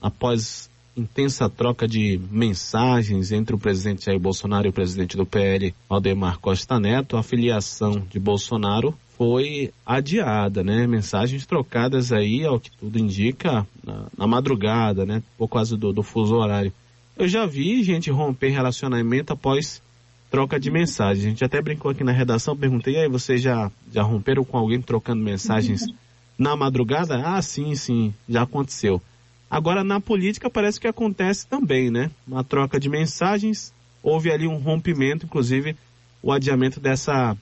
após intensa troca de mensagens entre o presidente Jair Bolsonaro e o presidente do PL, Valdemar Costa Neto, a filiação de Bolsonaro foi adiada, né? Mensagens trocadas aí, ao que tudo indica, na madrugada, né? Por causa do fuso horário. Eu já vi gente romper relacionamento após troca de mensagens. A gente até brincou aqui na redação, perguntei, aí vocês já romperam com alguém trocando mensagens na madrugada? Ah, sim, já aconteceu. Agora, na política parece que acontece também, né? Uma troca de mensagens, houve ali um rompimento, inclusive o adiamento dessa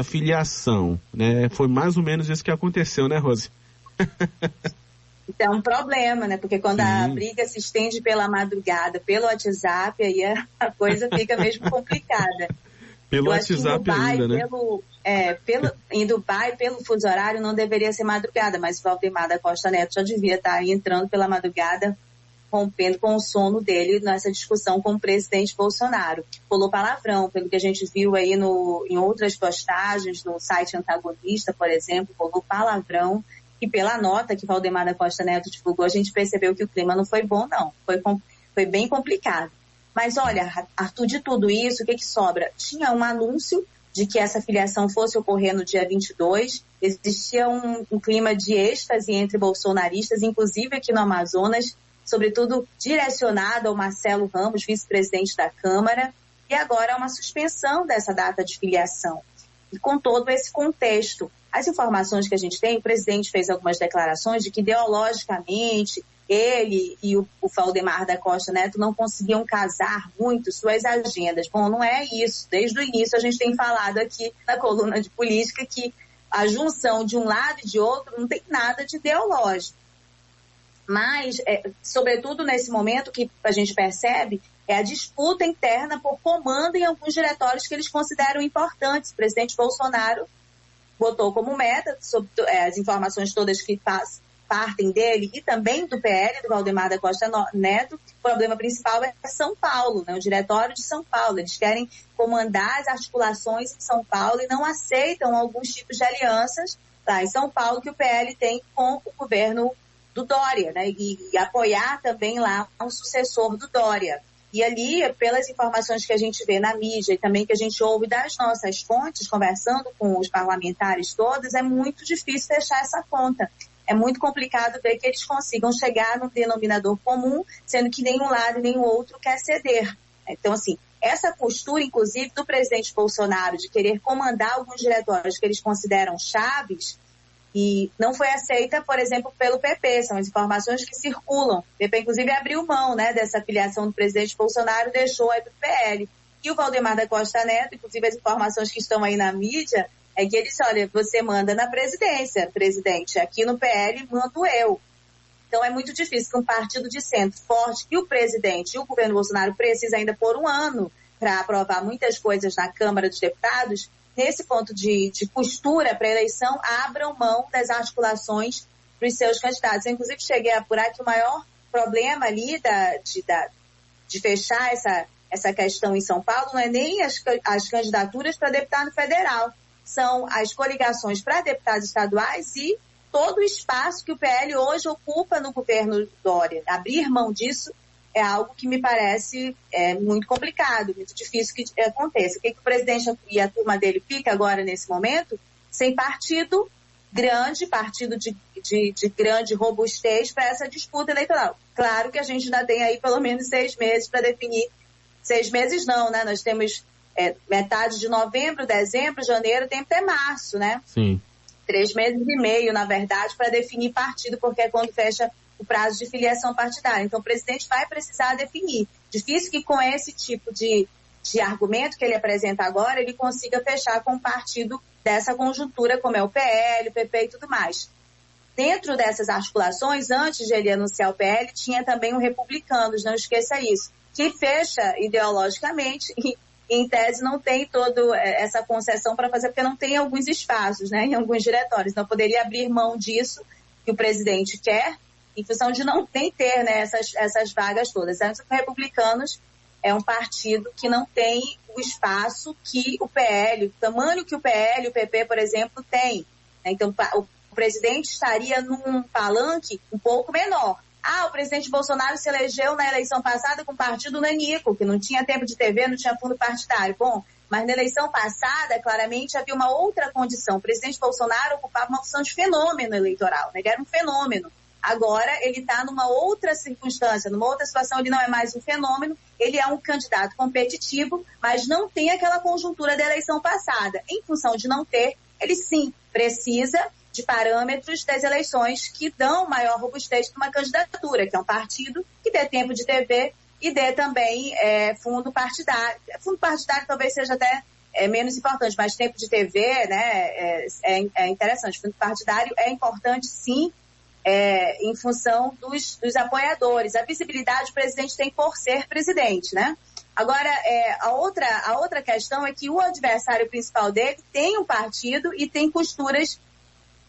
filiação, né? Foi mais ou menos isso que aconteceu, né, Rose? Então é um problema, né? Porque quando a briga se estende pela madrugada, pelo WhatsApp, aí a coisa fica mesmo complicada. Pelo WhatsApp ainda, né? Em Dubai, pelo fuso horário, não deveria ser madrugada, mas o Valdemar da Costa Neto já devia estar entrando pela madrugada, rompendo com o sono dele nessa discussão com o presidente Bolsonaro. Falou palavrão, pelo que a gente viu aí em outras postagens, no site antagonista, por exemplo, falou palavrão, e pela nota que Valdemar da Costa Neto divulgou, a gente percebeu que o clima não foi bom, não. Foi bem complicado. Mas olha, Arthur, de tudo isso, o que sobra? Tinha um anúncio de que essa filiação fosse ocorrer no dia 22, existia um clima de êxtase entre bolsonaristas, inclusive aqui no Amazonas, sobretudo direcionado ao Marcelo Ramos, vice-presidente da Câmara, e agora uma suspensão dessa data de filiação. E com todo esse contexto, as informações que a gente tem, o presidente fez algumas declarações de que ideologicamente ele e o Valdemar da Costa Neto não conseguiam casar muito suas agendas. Bom, não é isso. Desde o início a gente tem falado aqui na coluna de política que a junção de um lado e de outro não tem nada de ideológico. Mas, sobretudo nesse momento que a gente percebe, é a disputa interna por comando em alguns diretórios que eles consideram importantes. O presidente Bolsonaro botou como meta, as informações todas que partem dele e também do PL, do Valdemar da Costa Neto, o problema principal é São Paulo, né? O diretório de São Paulo. Eles querem comandar as articulações em São Paulo e não aceitam alguns tipos de alianças lá em São Paulo que o PL tem com o governo do Dória, né? E apoiar também lá um sucessor do Dória. E ali, pelas informações que a gente vê na mídia e também que a gente ouve das nossas fontes, conversando com os parlamentares todos, é muito difícil fechar essa conta. É muito complicado ver que eles consigam chegar no denominador comum, sendo que nenhum lado e nenhum outro quer ceder. Então, assim, essa postura, inclusive, do presidente Bolsonaro de querer comandar alguns diretórios que eles consideram chaves, e não foi aceita, por exemplo, pelo PP, são as informações que circulam. O PP, inclusive, abriu mão, né, dessa filiação do presidente Bolsonaro, deixou aí para o PL. E o Valdemar da Costa Neto, inclusive as informações que estão aí na mídia, é que ele disse, olha, você manda na presidência, presidente, aqui no PL mando eu. Então é muito difícil que um partido de centro forte, que o presidente e o governo Bolsonaro precisa ainda por um ano para aprovar muitas coisas na Câmara dos Deputados, nesse ponto de postura para a eleição, abram mão das articulações para os seus candidatos. Eu, inclusive, cheguei a apurar que o maior problema ali de fechar essa questão em São Paulo não é nem as candidaturas para deputado federal, são as coligações para deputados estaduais e todo o espaço que o PL hoje ocupa no governo Dória. Abrir mão disso é algo que me parece muito complicado, muito difícil que aconteça. O que o presidente e a turma dele fica agora nesse momento? Sem partido grande, partido de grande robustez para essa disputa eleitoral. Claro que a gente ainda tem aí pelo menos 6 meses para definir. 6 meses não, né? Nós temos metade de novembro, dezembro, janeiro, tem até março, né? Sim. 3 meses e meio, na verdade, para definir partido, porque é quando fecha o prazo de filiação partidária. Então, o presidente vai precisar definir. Difícil que com esse tipo de argumento que ele apresenta agora, ele consiga fechar com um partido dessa conjuntura, como é o PL, o PP e tudo mais. Dentro dessas articulações, antes de ele anunciar o PL, tinha também o Republicanos, não esqueça isso, que fecha ideologicamente e, em tese, não tem toda essa concessão para fazer, porque não tem alguns espaços, né, em alguns diretórios. Então, poderia abrir mão disso que o presidente quer, em função de não nem ter, né, essas vagas todas. Os Republicanos é um partido que não tem o espaço que o PL, o tamanho que o PL e o PP, por exemplo, tem. Então, o presidente estaria num palanque um pouco menor. o presidente Bolsonaro se elegeu na eleição passada com o partido nanico, que não tinha tempo de TV, não tinha fundo partidário. Bom, mas na eleição passada, claramente, havia uma outra condição. O presidente Bolsonaro ocupava uma função de fenômeno eleitoral, né? Ele era um fenômeno. Agora, ele está numa outra circunstância, numa outra situação, ele não é mais um fenômeno, ele é um candidato competitivo, mas não tem aquela conjuntura da eleição passada. Em função de não ter, ele sim precisa de parâmetros das eleições que dão maior robustez para uma candidatura, que é um partido que dê tempo de TV e dê também fundo partidário. Fundo partidário talvez seja até menos importante, mas tempo de TV, né, é interessante. Fundo partidário é importante, sim, em função dos apoiadores. A visibilidade o presidente tem por ser presidente, né? Agora, a outra questão é que o adversário principal dele tem um partido e tem posturas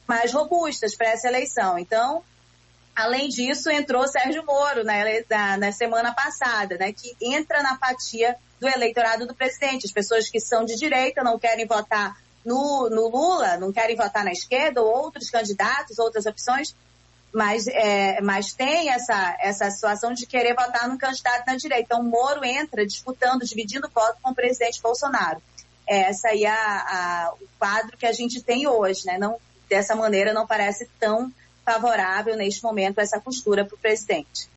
mais robustas para essa eleição. Então, além disso, entrou Sérgio Moro na semana passada, né, que entra na fatia do eleitorado do presidente. As pessoas que são de direita não querem votar no Lula, não querem votar na esquerda ou outros candidatos, outras opções, mas tem essa situação de querer votar num candidato na direita. Então, Moro entra disputando, dividindo voto com o presidente Bolsonaro. Essa aí é o quadro que a gente tem hoje, né? Não, dessa maneira não parece tão favorável neste momento essa postura para o presidente.